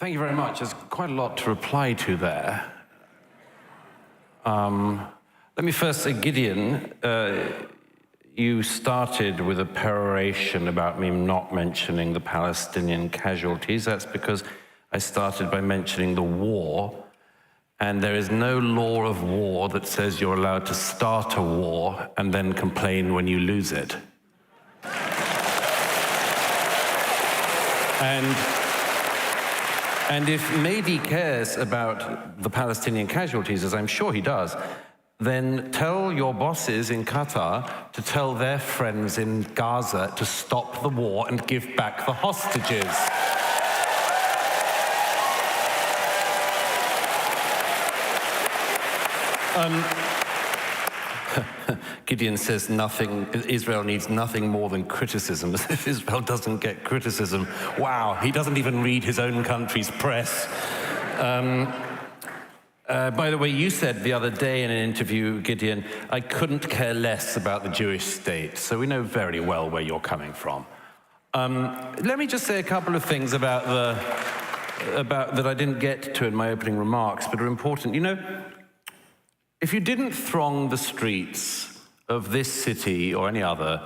Thank you very much. There's quite a lot to reply to there. Let me first say, Gideon, you started with a peroration about me not mentioning the Palestinian casualties. That's because I started by mentioning the war, and there is no law of war that says you're allowed to start a war and then complain when you lose it. And if Mehdi cares about the Palestinian casualties, as I'm sure he does, then tell your bosses in Qatar to tell their friends in Gaza to stop the war and give back the hostages. Gideon says Israel needs nothing more than criticism, as if Israel doesn't get criticism. Wow, he doesn't even read his own country's press. By the way, you said the other day in an interview, Gideon, I couldn't care less about the Jewish state, so we know very well where you're coming from. Let me just say a couple of things about that I didn't get to in my opening remarks, but are important. You know, if you didn't throng the streets of this city or any other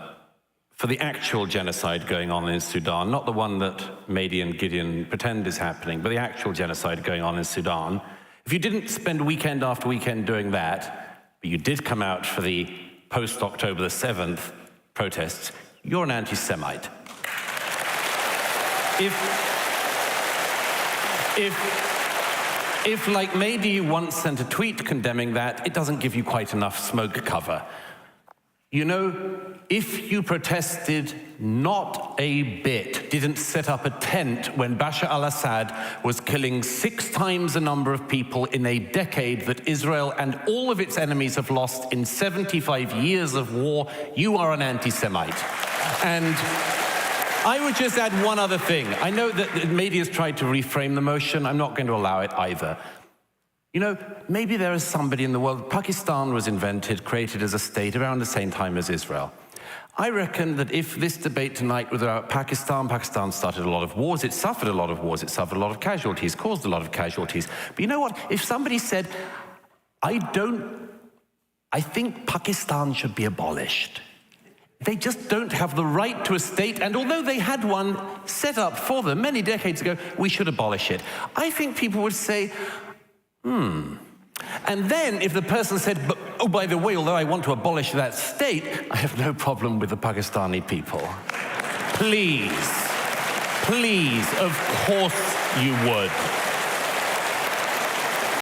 for the actual genocide going on in Sudan, not the one that Mehdi and Gideon pretend is happening, but the actual genocide going on in Sudan, if you didn't spend weekend after weekend doing that, but you did come out for the post-October the 7th protests, you're an anti-Semite. If, like Mehdi once sent a tweet condemning that, it doesn't give you quite enough smoke cover. You know, if you protested not a bit, didn't set up a tent when Bashar al-Assad was killing 6 times the number of people in a decade that Israel and all of its enemies have lost in 75 years of war, you are an anti-Semite. And I would just add one other thing. I know that Mehdi has tried to reframe the motion. I'm not going to allow it either. You know, maybe there is somebody in the world. Pakistan was invented, created as a state around the same time as Israel. I reckon that if this debate tonight was about Pakistan started a lot of wars, it suffered a lot of wars, it suffered a lot of casualties, caused a lot of casualties. But you know what? If somebody said, I think Pakistan should be abolished. They just don't have the right to a state, and although they had one set up for them many decades ago, we should abolish it. I think people would say, And then if the person said, but, oh, by the way, although I want to abolish that state, I have no problem with the Pakistani people. Please, of course you would.